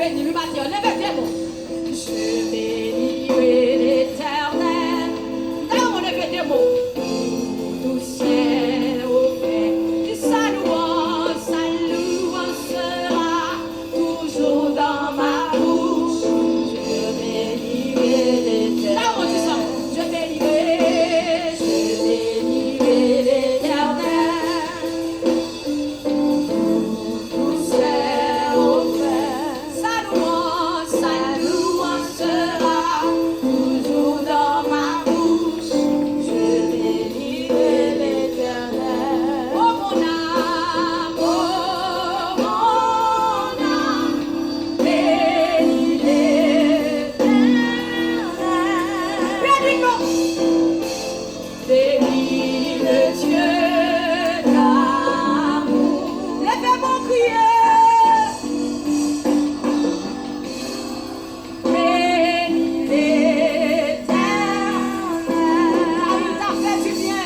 bénis le matin. Levez tes mots. Je bénirai l'Éternel. D'ailleurs, on levez tes mots. Tout ciel ouvert. Du salut, sera toujours dans ma bouche. Je bénirai l'Éternel. Là, on dit ça. Je bénirai l'Éternel. Tout ciel ouvert. Sa louange sera toujours dans ma bouche. Je bénirai l'Éternel. Oh mon âme, bénis l'Éternel. Bénis-nous. Bénis le Dieu d'amour. Levez-moi crier. Bénis l'Éternel. Car il t'a fait du bien.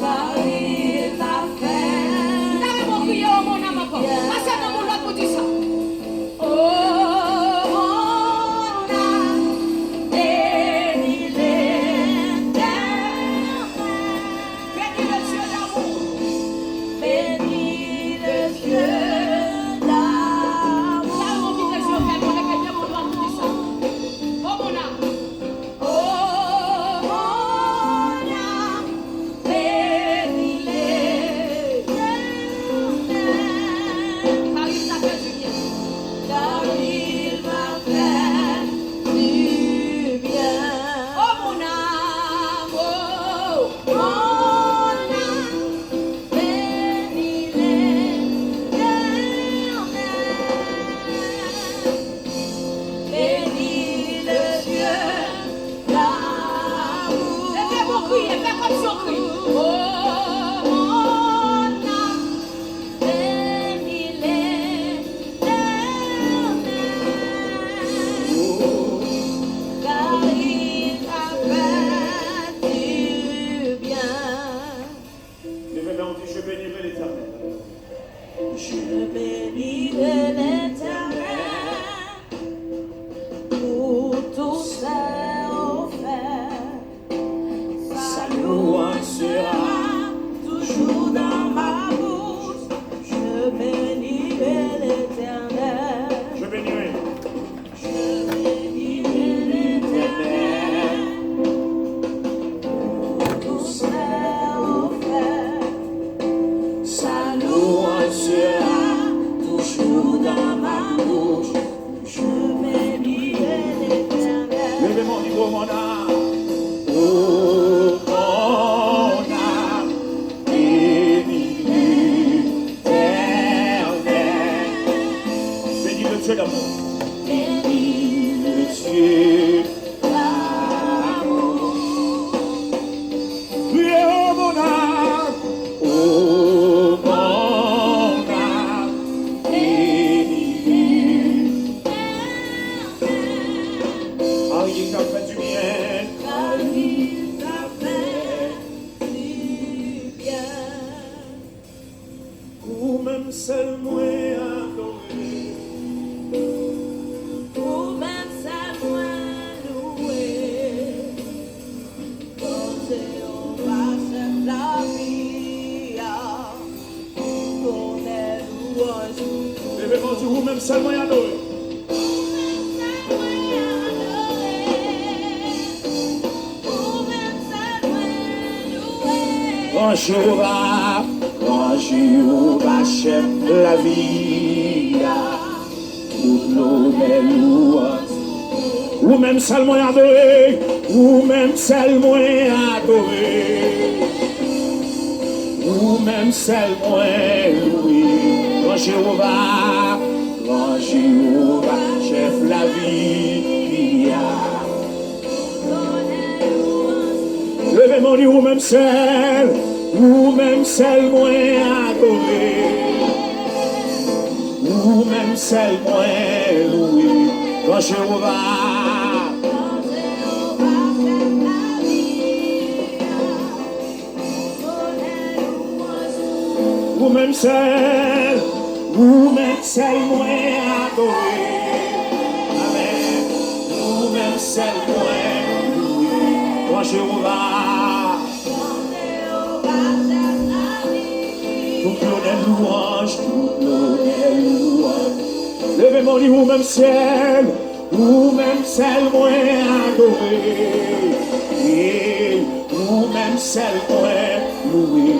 Car il t'a fait. Levez-moi crier, oh mon âme encore. Passez dans mon lot pour dire ça. Oh mon âme, bénis l'Éternel. Bénis le Dieu d'amour. Bénis le Dieu d'amour. Ça, mon petit Dieu, mon répétez mon nom pour dire ça. Oh mon âme. Oh mon âme, bénis l'Éternel. Car il t'a fait du bien. Car il m'a fait du bien. Oh mon âme, oh mon âme, bénis l'Éternel. Bénis le Dieu d'amour. Levez-vous crier, faites comme si on crie. Oh mon âme, bénis l'Éternel. Car il t'a fait du bien. Levez-la, on dit je bénirai l'Éternel. Je bénirai l'Éternel pour tous ses offerts. Sa louange sera toujours dans ma bouche. Je bénirai l'Éternel. Je bénirai. Je bénirai l'Éternel pour tous ses offerts. Sa louange sera toujours dans ma bouche. Je bénirai l'Éternel. Levez-moi, on dit oh mon âme. Oh mon âme, bénis l'Éternel. Bénis le Dieu d'amour. Bénis Le Dieu. l'amour. Oui, oh mon âme. Oh mon âme, bénis. Ah, il t'a fait du bien. Car il t'a fait du bien. Ou même seul moi adoré. Ou même sa loin louée. Quand on va se la vie, qu'on est louange. Levez-moi, on dit ou même seul moi adoré. Grand Jéhovah, chef de la vie, toute l'honneur louange. Ou même seul moi adoré, ou même seul moi adoré, ou même seul moi loué. Grand Jéhovah, chef de la vie. Levez-moi, dit ou même seul moi adoré, ou même seul moi loué. Grand Jéhovah, ou même seul moi adoré. seul moi, loué, toi Jéhovah. Toute l'honneur louange, toute l'honneur louange. Levez-moi dit, ou même ciel, moi adoré. Et ou même ciel, moi loué,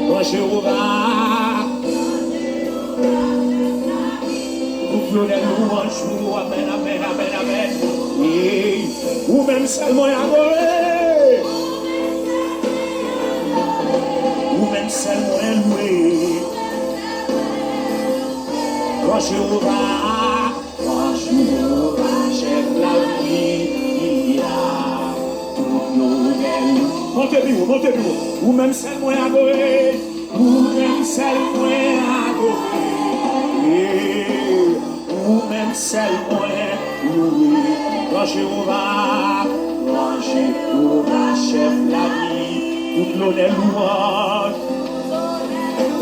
toi Jéhovah. Toute l'honneur louange, amen, amen, amen, amen. Et ou même ciel, moi adoré. Ou même ciel, moi loué. Toi Jéhovah, chef la vie, toute l'honneur. Montez-vous, ou même celle moi adoré, ou même celle moi adoré, ou même celle moi loué. Toi Jéhovah, chef la vie, toute l'honneur louange.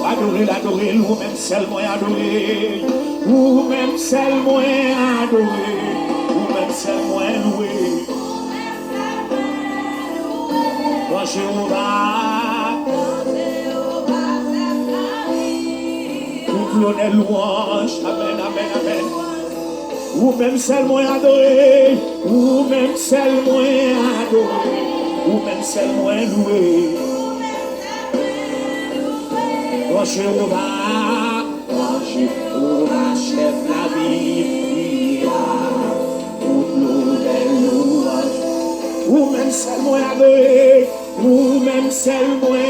Adorez, ou même celle moi adoré, ou même celle moi adoré, ou même celle moi loué. Toi Jéhovah, toute l'honneur louange, amen, amen, amen. Ou même celle moi adoré, ou même celle moi adoré, ou même celle moi loué. Toi Jéhovah, chef la vie, toute l'honneur louange. Ou même celle moi adoré, ou même celle moi,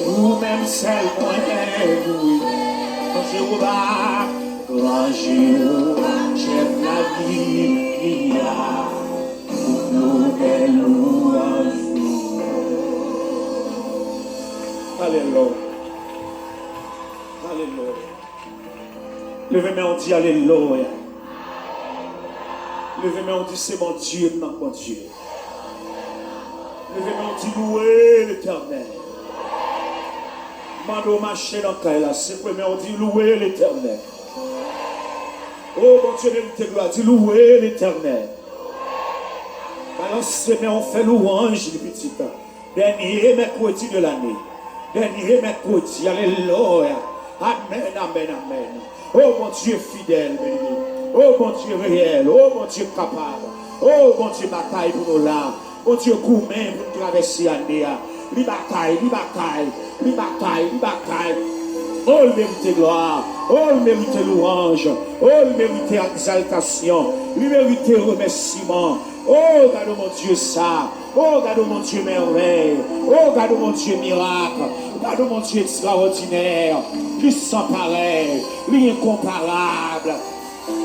ou même celle moi loué. Toi Jéhovah, chef la vie, toute l'honneur louange. Alléluia. Alléluia. Levez-moi, on dit Alléluia. Levez-moi, on dit c'est mon Dieu, mon Dieu. Levez-moi, on dit louer l'Éternel. Mando marcher dans le cas là, c'est premier, on dit louer l'Éternel. Oh mon Dieu, mérite gloire, dit louer l'Éternel. Alors c'est on fait louange le petit temps. Dernier mercredi de l'année. Dernier mercredi, alléluia. Amen, amen, amen. Oh mon Dieu fidèle, béni. Oh mon Dieu réel. Oh mon Dieu capable. Oh mon Dieu bataille pour nous là. Mon Dieu gourmet pour nous traverser l'année. Li bataille, li bataille, li bataille, li bataille. Oh, le mérite gloire. Oh, le mérite louange. Oh, le mérite exaltation. Le mérite remerciement. Oh, regarde mon Dieu ça. Oh, regarde mon Dieu merveille. Oh, regarde mon Dieu miracle. Regarde mon Dieu extraordinaire. Lui sans pareil. Lui incomparable.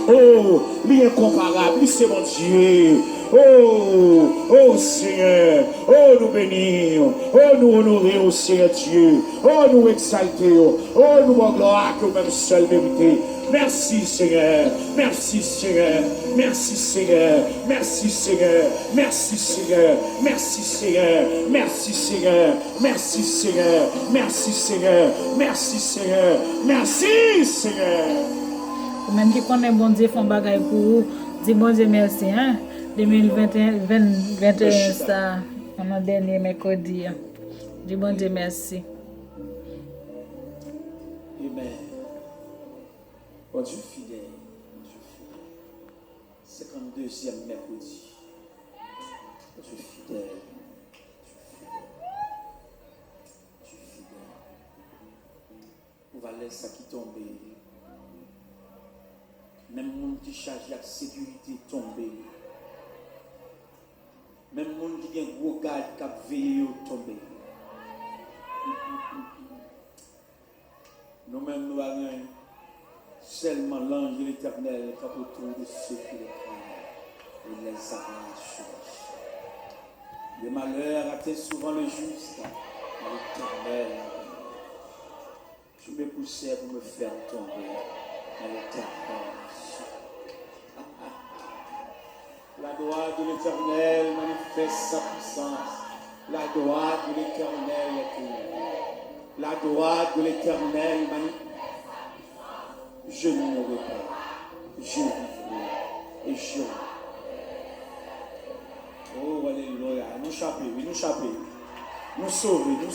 Oh, lui incomparable. Lui c'est mon Dieu. Oh, oh Seigneur. Oh, nous bénir. Oh, nous honorer au Seigneur Dieu. Oh, nous exalter. Oh, nous gloire que même seul mérité. Merci Seigneur, merci Seigneur, merci Seigneur, merci Seigneur, merci Seigneur, merci Seigneur, merci Seigneur, merci Seigneur, merci Seigneur, merci Seigneur, merci Seigneur. Même qui connaît bon Dieu font bagaille pour vous, dis bon Dieu merci hein. 2021 ça, on dernier mercredi. Dis bon Dieu merci. Amen. Oh Dieu fidèle, Dieu fidèle. 52e mercredi. Oh Dieu fidèle, Dieu fidèle. On va laisser ça qui tombe. Même monde qui charge la sécurité tomber. Même monde qui a un gros garde qui a veillé tomber. Nous-mêmes nous avons seulement l'ange de l'Éternel qui a autour de ceux qui le craignent et les arrache. Le malheur atteint souvent le juste, mais l'Éternel, je me poussais pour me faire tomber, mais l'Éternel. La droite de l'Éternel manifeste sa puissance. La droite de l'Éternel est tout. La droite de l'Éternel manifeste. Je ne mourrai pas. Je vivrai et joie. Oh, alléluia. Nous chapper, nous sauver, nous